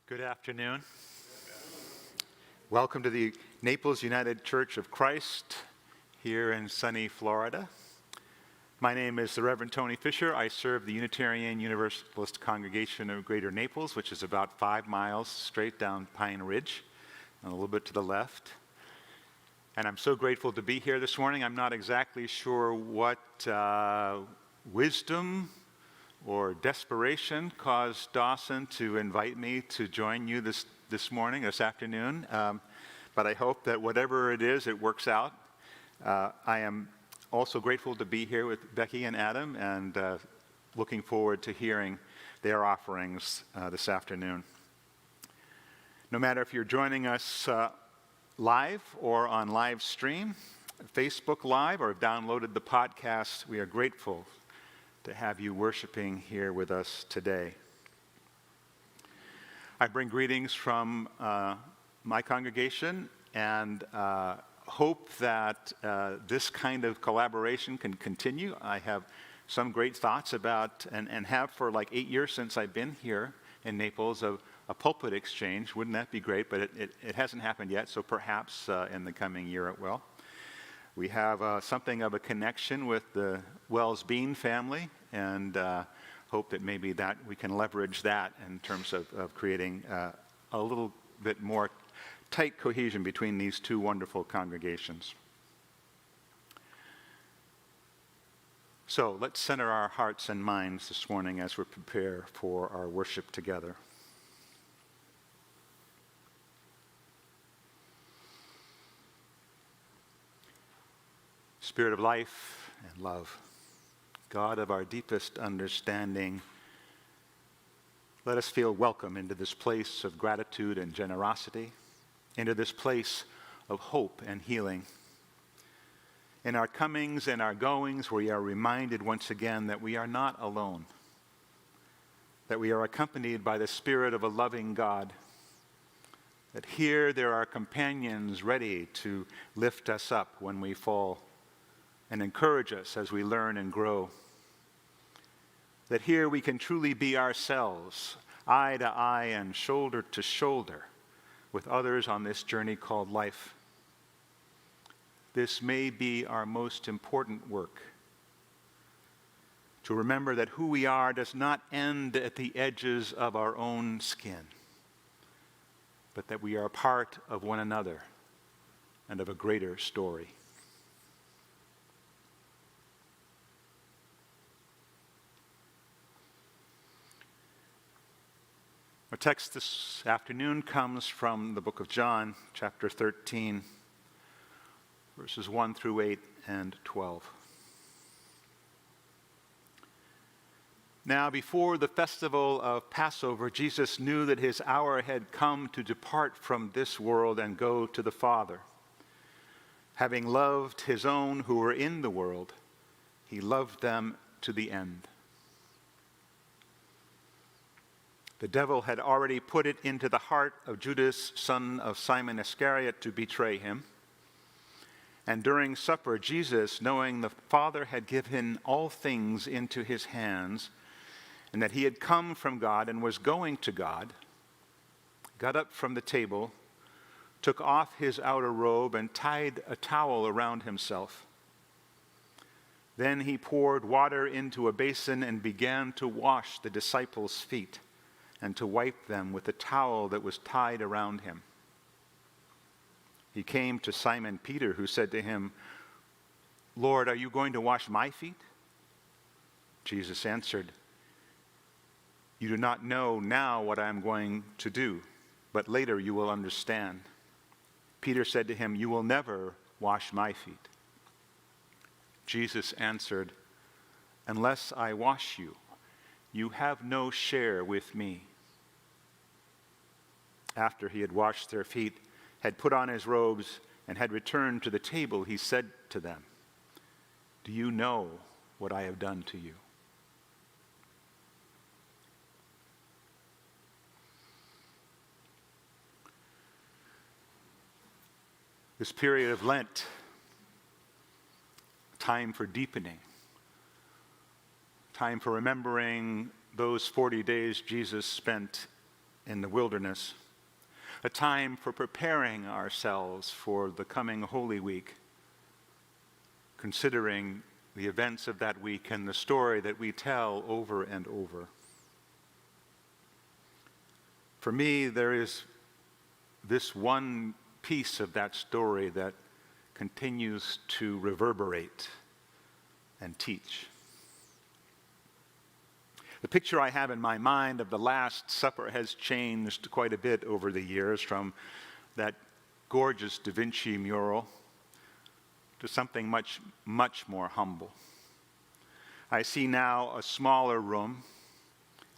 Good afternoon. Welcome to the Naples United Church of Christ here in sunny Florida. My name is the Reverend Tony Fisher. I serve the Unitarian Universalist congregation of Greater Naples, which is about 5 miles straight down Pine Ridge and a little bit to the left. And I'm so grateful to be here this morning. I'm not exactly sure what wisdom or desperation caused Dawson to invite me to join you this afternoon. But I hope that whatever it is, it works out. I am also grateful to be here with Becky and Adam and looking forward to hearing their offerings this afternoon. No matter if you're joining us live or on live stream, Facebook Live, or have downloaded the podcast, we are grateful to have you worshiping here with us today. I bring greetings from my congregation and hope that this kind of collaboration can continue. I have some great thoughts about, and have for like 8 years since I've been here in Naples, of a pulpit exchange. Wouldn't that be great? But it hasn't happened yet, so perhaps in the coming year it will. We have something of a connection with the Wells Bean family, and hope that maybe that we can leverage that in terms of creating a little bit more tight cohesion between these two wonderful congregations. So let's center our hearts and minds this morning as we prepare for our worship together. Spirit of life and love, God of our deepest understanding, let us feel welcome into this place of gratitude and generosity, into this place of hope and healing. In our comings and our goings, we are reminded once again that we are not alone, that we are accompanied by the Spirit of a loving God, that here there are companions ready to lift us up when we fall and encourage us as we learn and grow. That here we can truly be ourselves, eye to eye and shoulder to shoulder with others on this journey called life. This may be our most important work, to remember that who we are does not end at the edges of our own skin, but that we are part of one another and of a greater story. Our text this afternoon comes from the book of John, chapter 13, verses 1 through 8 and 12. Now, before the festival of Passover, Jesus knew that his hour had come to depart from this world and go to the Father. Having loved his own who were in the world, he loved them to the end. The devil had already put it into the heart of Judas, son of Simon Iscariot, to betray him. And during supper, Jesus, knowing the Father had given all things into his hands, and that he had come from God and was going to God, got up from the table, took off his outer robe, and tied a towel around himself. Then he poured water into a basin and began to wash the disciples' feet, and to wipe them with the towel that was tied around him. He came to Simon Peter, who said to him, "Lord, are you going to wash my feet?" Jesus answered, "You do not know now what I am going to do, but later you will understand." Peter said to him, "You will never wash my feet." Jesus answered, "Unless I wash you, you have no share with me." After he had washed their feet, had put on his robes, and had returned to the table, he said to them, "Do you know what I have done to you?" This period of Lent, time for deepening, time for remembering those 40 days Jesus spent in the wilderness, a time for preparing ourselves for the coming Holy Week, considering the events of that week and the story that we tell over and over. For me, there is this one piece of that story that continues to reverberate and teach. The picture I have in my mind of the Last Supper has changed quite a bit over the years, from that gorgeous Da Vinci mural to something much, much more humble. I see now a smaller room,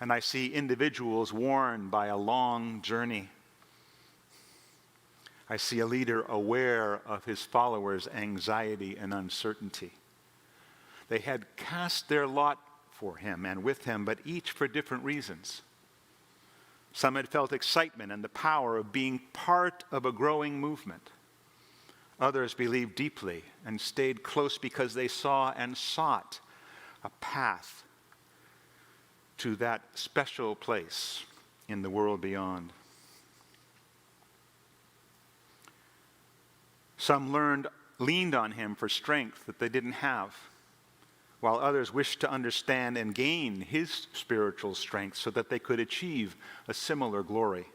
and I see individuals worn by a long journey. I see a leader aware of his followers' anxiety and uncertainty. They had cast their lot for him and with him, but each for different reasons. Some had felt excitement and the power of being part of a growing movement. Others believed deeply and stayed close because they saw and sought a path to that special place in the world beyond. Some leaned on him for strength that they didn't have, while others wished to understand and gain his spiritual strength so that they could achieve a similar glory.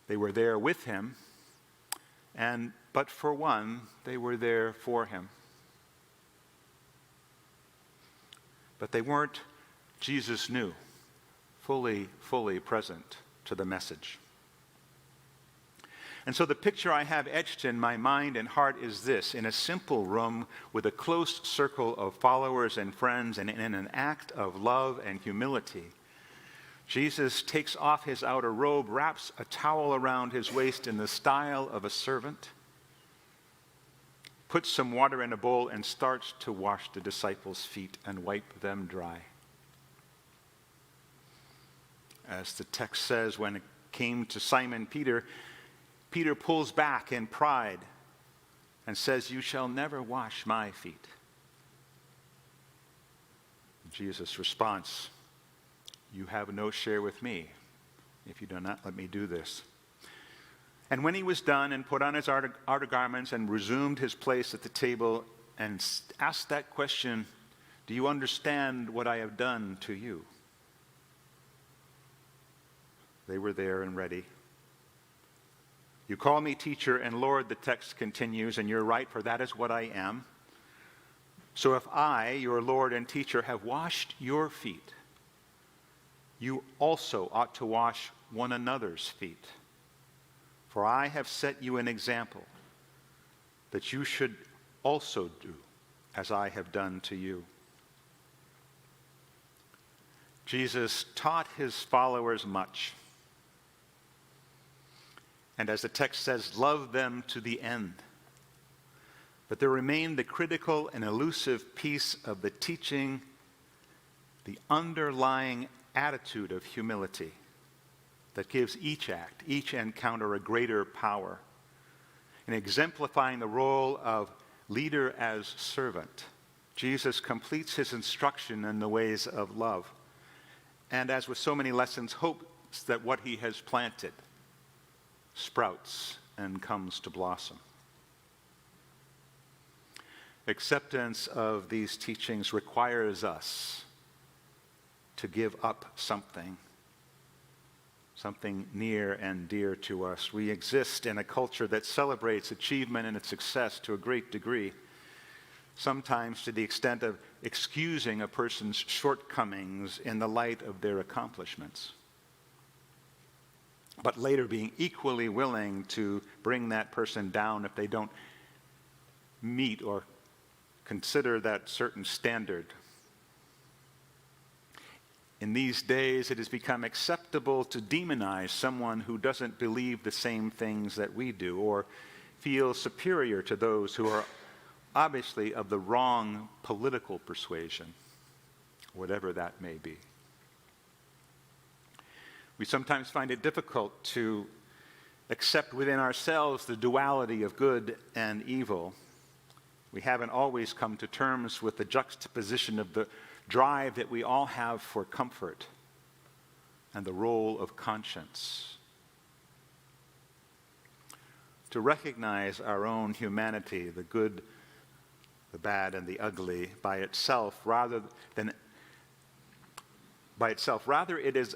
They were there with him, but for one, they were there for him. But they weren't, Jesus knew, fully present to the message. And so the picture I have etched in my mind and heart is this: in a simple room with a close circle of followers and friends, and in an act of love and humility, Jesus takes off his outer robe, wraps a towel around his waist in the style of a servant, puts some water in a bowl, and starts to wash the disciples' feet and wipe them dry. As the text says, when it came to Simon Peter, Peter pulls back in pride and says, "You shall never wash my feet." Jesus' response, "You have no share with me if you do not let me do this." And when he was done and put on his outer garments and resumed his place at the table and asked that question, "Do you understand what I have done to you?" They were there and ready. "You call me teacher and Lord," the text continues, "and you're right, for that is what I am. So if I, your Lord and teacher, have washed your feet, you also ought to wash one another's feet. For I have set you an example that you should also do as I have done to you." Jesus taught his followers much. And as the text says, love them to the end. But there remained the critical and elusive piece of the teaching, the underlying attitude of humility that gives each act, each encounter, a greater power. In exemplifying the role of leader as servant, Jesus completes his instruction in the ways of love. And as with so many lessons, hopes that what he has planted sprouts and comes to blossom. Acceptance of these teachings requires us to give up something near and dear to us. We exist in a culture that celebrates achievement and its success to a great degree, sometimes to the extent of excusing a person's shortcomings in the light of their accomplishments, but later being equally willing to bring that person down if they don't meet or consider that certain standard. In these days, it has become acceptable to demonize someone who doesn't believe the same things that we do, or feel superior to those who are obviously of the wrong political persuasion, whatever that may be. We sometimes find it difficult to accept within ourselves the duality of good and evil. We haven't always come to terms with the juxtaposition of the drive that we all have for comfort and the role of conscience. To recognize our own humanity, the good, the bad, and the ugly by itself, rather it is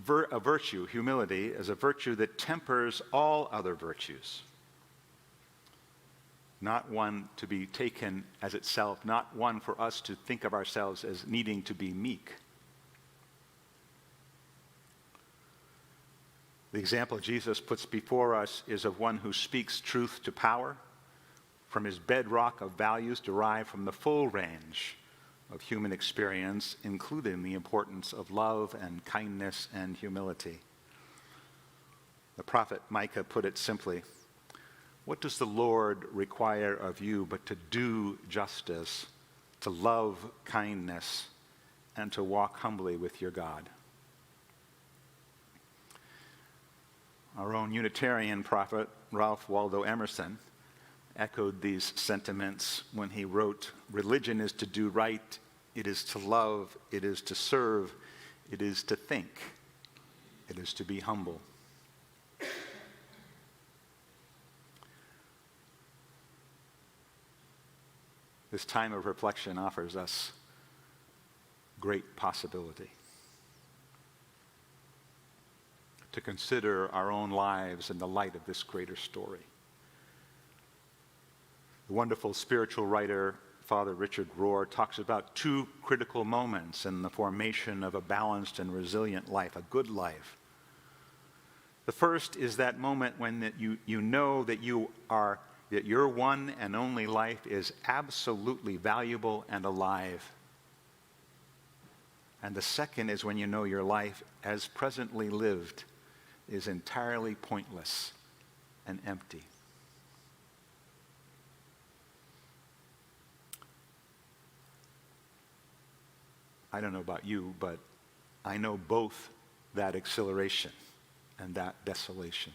a virtue, humility, as a virtue that tempers all other virtues. Not one to be taken as itself, not one for us to think of ourselves as needing to be meek. The example Jesus puts before us is of one who speaks truth to power from his bedrock of values derived from the full range of human experience, including the importance of love and kindness and humility. The prophet Micah put it simply, "What does the Lord require of you but to do justice, to love kindness, and to walk humbly with your God?" Our own Unitarian prophet, Ralph Waldo Emerson, echoed these sentiments when he wrote, "Religion is to do right, it is to love, it is to serve, it is to think, it is to be humble." This time of reflection offers us great possibility to consider our own lives in the light of this greater story. The wonderful spiritual writer, Father Richard Rohr, talks about two critical moments in the formation of a balanced and resilient life, a good life. The first is that moment when you know that that your one and only life is absolutely valuable and alive. And the second is when you know your life, as presently lived, is entirely pointless and empty. I don't know about you, but I know both that exhilaration and that desolation.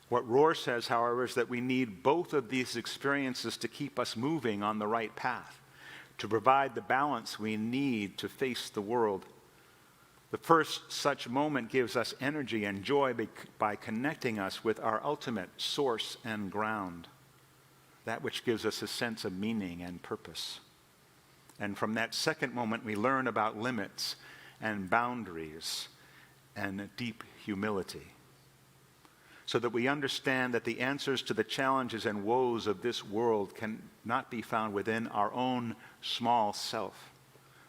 What Rohr says, however, is that we need both of these experiences to keep us moving on the right path, to provide the balance we need to face the world. The first such moment gives us energy and joy by connecting us with our ultimate source and ground, that which gives us a sense of meaning and purpose. And from that second moment, we learn about limits and boundaries and deep humility, so that we understand that the answers to the challenges and woes of this world cannot be found within our own small self,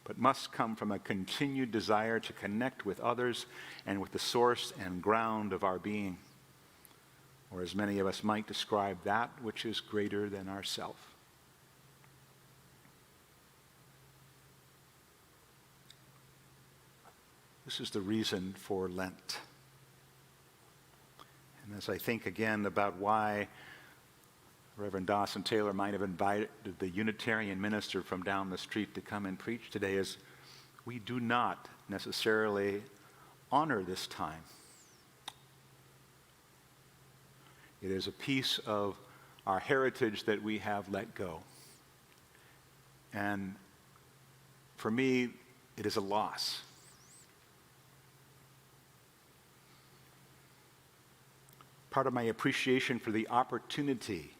but must come from a continued desire to connect with others and with the source and ground of our being, or as many of us might describe, that which is greater than ourself. This is the reason for Lent. And as I think again about why Reverend Dawson Taylor might have invited the Unitarian minister from down the street to come and preach today, is we do not necessarily honor this time. It is a piece of our heritage that we have let go. And for me, it is a loss. Part of my appreciation for the opportunity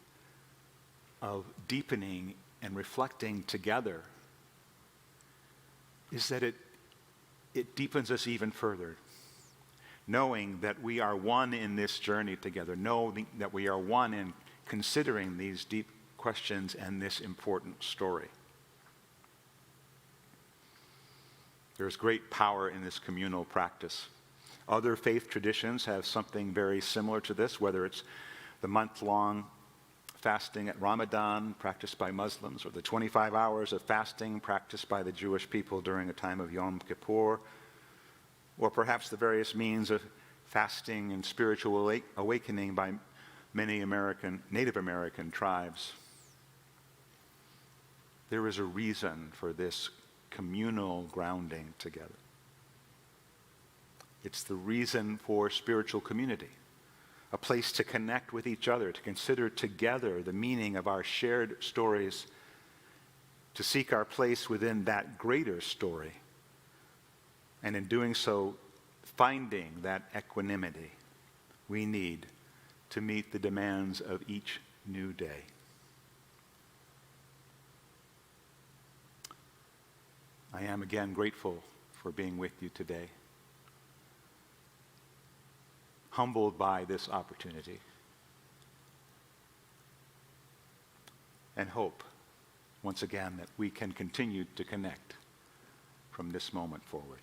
of deepening and reflecting together is that it deepens us even further. Knowing that we are one in this journey together, knowing that we are one in considering these deep questions and this important story. There is great power in this communal practice. Other faith traditions have something very similar to this, whether it's the month-long fasting at Ramadan practiced by Muslims, or the 25 hours of fasting practiced by the Jewish people during a time of Yom Kippur, or perhaps the various means of fasting and spiritual awakening by many Native American tribes. There is a reason for this communal grounding together. It's the reason for spiritual community, a place to connect with each other, to consider together the meaning of our shared stories, to seek our place within that greater story, And in doing so, finding that equanimity we need to meet the demands of each new day. I am again grateful for being with you today, humbled by this opportunity, and hope once again that we can continue to connect from this moment forward.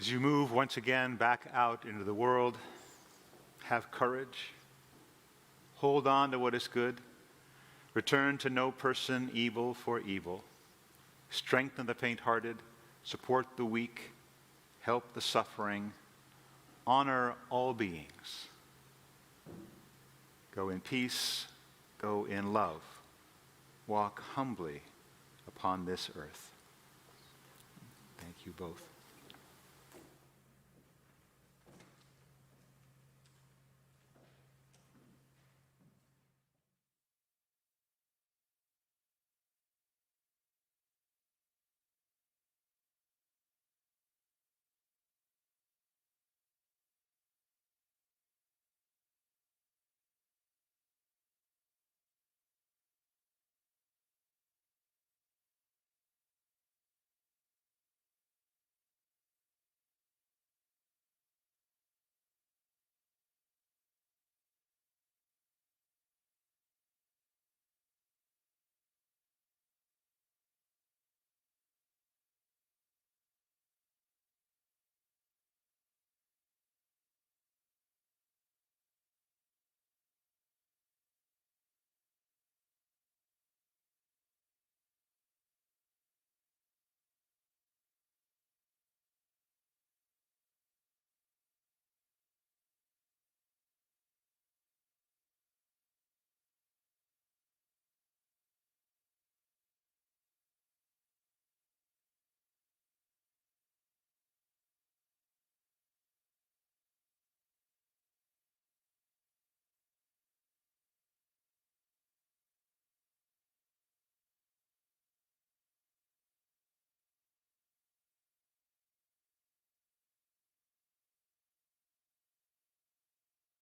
As you move once again back out into the world, have courage. Hold on to what is good. Return to no person evil for evil. Strengthen the faint-hearted. Support the weak. Help the suffering. Honor all beings. Go in peace. Go in love. Walk humbly upon this earth. Thank you both.